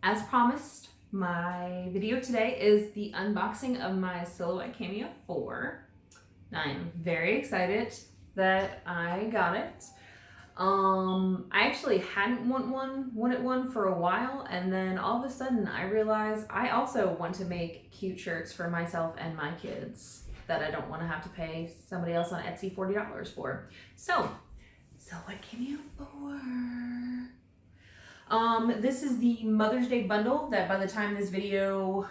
As promised, my video today is the unboxing of my Silhouette Cameo 4. I am very excited that I got it. I actually hadn't wanted one for a while, and then all of a sudden I realized I also want to make cute shirts for myself and my kids that I don't want to have to pay somebody else on Etsy $40 for. So, Silhouette Cameo 4. This is the Mother's Day bundle that by the time this video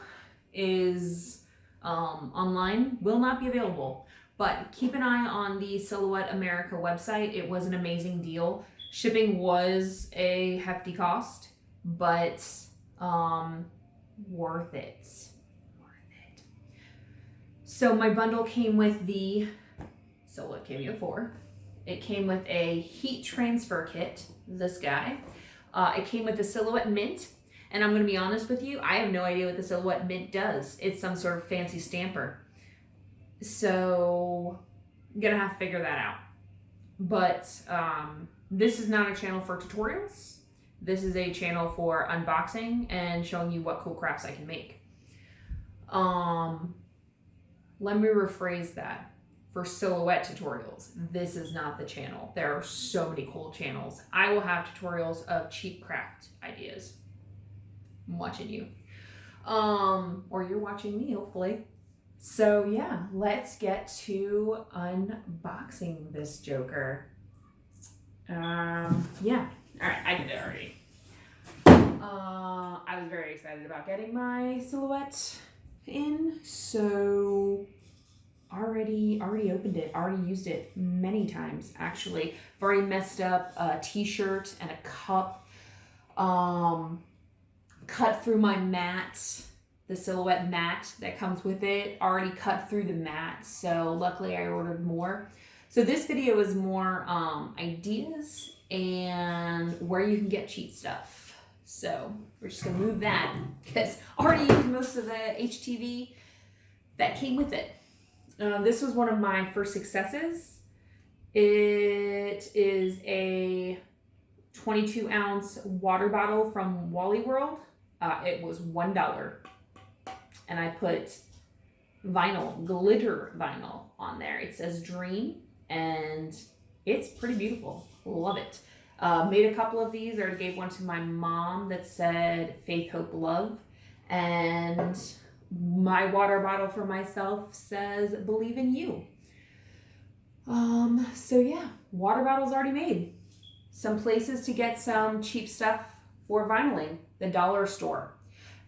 is online will not be available. But keep an eye on the Silhouette America website. It was an amazing deal. Shipping was a hefty cost, but worth it. So my bundle came with the Silhouette Cameo 4. It came with a heat transfer kit, this guy. It came with the Silhouette Mint, and I'm going to be honest with you, I have no idea what the Silhouette Mint does. It's some sort of fancy stamper. So, I'm going to have to figure that out. But this is not a channel for tutorials. This is a channel for unboxing and showing you what cool crafts I can make. Let me rephrase that. For Silhouette tutorials, this is not the channel. There are so many cool channels. I will have tutorials of cheap craft ideas. I'm watching you. Or you're watching me, hopefully. So yeah, let's get to unboxing this joker. Yeah, all right, I did it already. I was very excited about getting my Silhouette in, so already opened it, already used it many times actually. I've already messed up a t-shirt and a cup, cut through my mat, the Silhouette mat that comes with it, already cut through the mat, so luckily I ordered more. So this video is more ideas and where you can get cheap stuff. So we're just gonna move that because I already used most of the HTV that came with it. This was one of my first successes. It is a 22-ounce water bottle from Wally World. It was $1. And I put vinyl, glitter vinyl on there. It says Dream, and it's pretty beautiful. Love it. Made a couple of these. I already gave one to my mom that said Faith, Hope, Love. And my water bottle for myself says Believe in You. So yeah, water bottle's already made. Some places to get some cheap stuff for vinyling. The dollar store.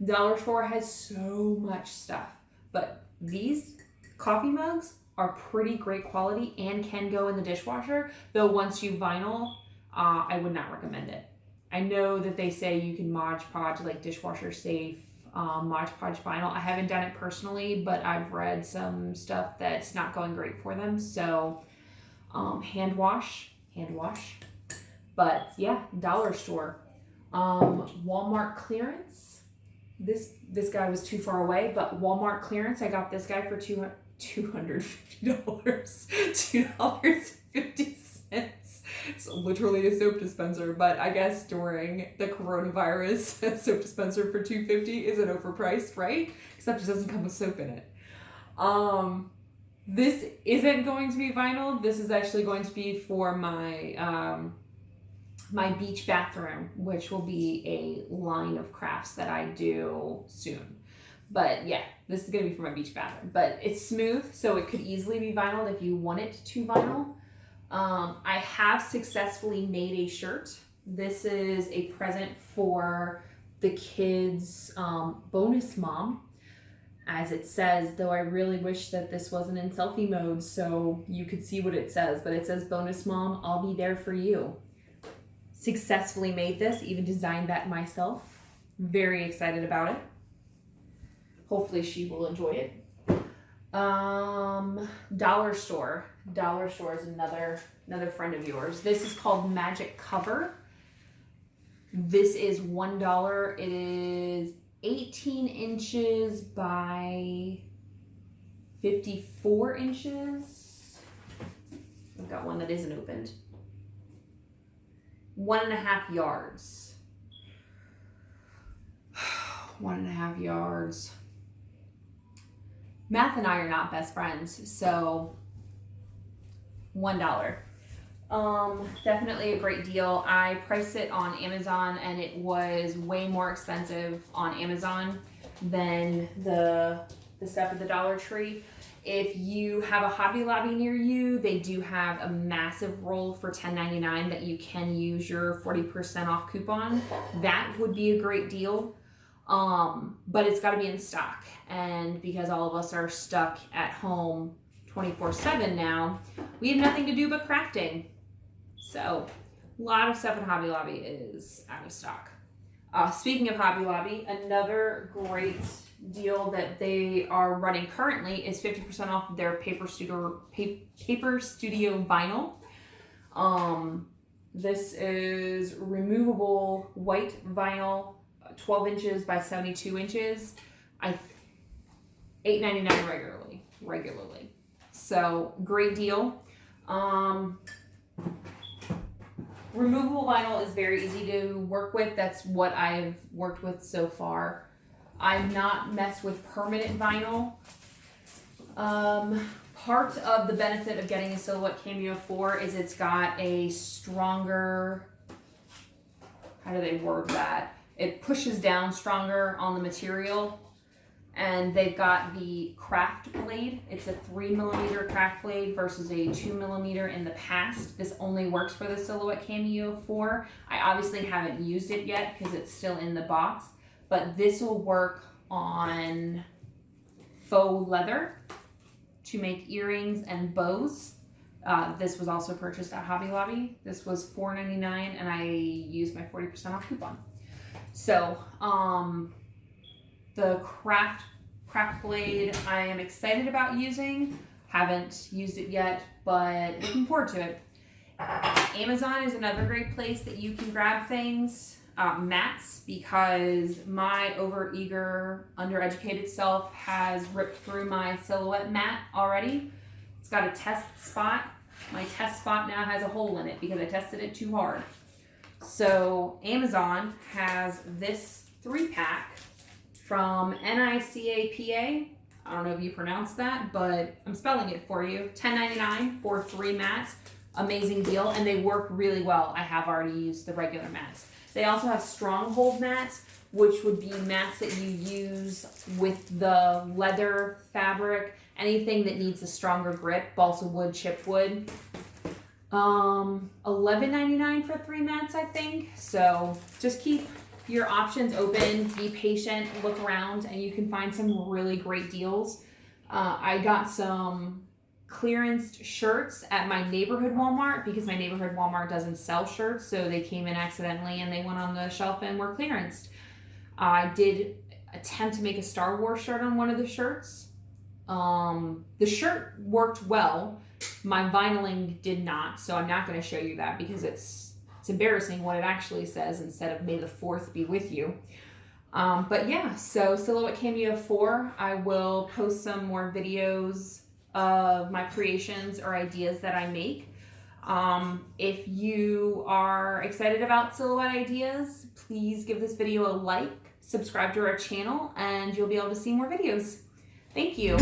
Dollar store has so much stuff, but these coffee mugs are pretty great quality and can go in the dishwasher, though once you vinyl, I would not recommend it. I know that they say you can Mod Podge, like dishwasher safe, Mod Podge vinyl. I haven't done it personally, but I've read some stuff that's not going great for them. So hand wash. But yeah, dollar store. Walmart clearance. This guy was too far away, but Walmart clearance, I got this guy for $250. $2.50. It's literally a soap dispenser, but I guess during the coronavirus, a soap dispenser for $2.50 isn't overpriced, right? Except it doesn't come with soap in it. This isn't going to be vinyl. This is actually going to be for my my beach bathroom, which will be a line of crafts that I do soon. But yeah, this is gonna be for my beach bathroom. But it's smooth, so it could easily be vinyl if you want it to vinyl. I have successfully made a shirt. This is a present for the kids' bonus mom, as it says, though I really wish that this wasn't in selfie mode so you could see what it says, but it says bonus mom, I'll be there for you. Successfully made this, even designed that myself. Very excited about it. Hopefully she will enjoy it. Dollar store. Dollar store is another friend of yours. This is called Magic Cover. This is $1. It is 18 inches by 54 inches. I've got one that isn't opened. 1.5 yards. 1.5 yards. Math and I are not best friends, so $1. Definitely a great deal. I priced it on Amazon and it was way more expensive on Amazon than the stuff at the Dollar Tree. If you have a Hobby Lobby near you, they do have a massive roll for $10.99 that you can use your 40% off coupon. That would be a great deal. But it's got to be in stock. And because all of us are stuck at home 24/7 now, we have nothing to do but crafting. So a lot of stuff at Hobby Lobby is out of stock. Speaking of Hobby Lobby, another great deal that they are running currently is 50% off their Paper Studio vinyl. This is removable white vinyl, 12 inches by 72 inches. $8.99 regularly. So great deal. Removable vinyl is very easy to work with. That's what I've worked with so far. I've not messed with permanent vinyl. Part of the benefit of getting a Silhouette Cameo 4 is it's got a stronger, how do they word that? It pushes down stronger on the material. And they've got the craft blade. It's a 3mm craft blade versus a 2mm in the past. This only works for the Silhouette Cameo 4. I obviously haven't used it yet because it's still in the box, but this will work on faux leather to make earrings and bows. This was also purchased at Hobby Lobby. This was $4.99 and I used my 40% off coupon. So, the craft blade I am excited about using. Haven't used it yet, but looking forward to it. Amazon is another great place that you can grab things. Mats, because my overeager, undereducated self has ripped through my Silhouette mat already. It's got a test spot. My test spot now has a hole in it because I tested it too hard. So Amazon has this 3-pack from NICAPA. I don't know if you pronounce that, but I'm spelling it for you. $10.99 for 3 mats. Amazing deal, and they work really well. I have already used the regular mats. They also have stronghold mats, which would be mats that you use with the leather fabric, anything that needs a stronger grip, balsa wood, chip wood. $11.99 for 3 mats, I think. So just keep your options open, be patient, look around, and you can find some really great deals. I got some clearance shirts at my neighborhood Walmart because my neighborhood Walmart doesn't sell shirts, so they came in accidentally and they went on the shelf and were clearanced. I did attempt to make a Star Wars shirt on one of the shirts. The shirt worked well. My vinyling did not, so I'm not going to show you that because it's embarrassing what it actually says instead of "May the 4th be with you." But yeah, so Silhouette Cameo 4, I will post some more videos of my creations or ideas that I make. If you are excited about Silhouette ideas, please give this video a like, subscribe to our channel, and you'll be able to see more videos. Thank you.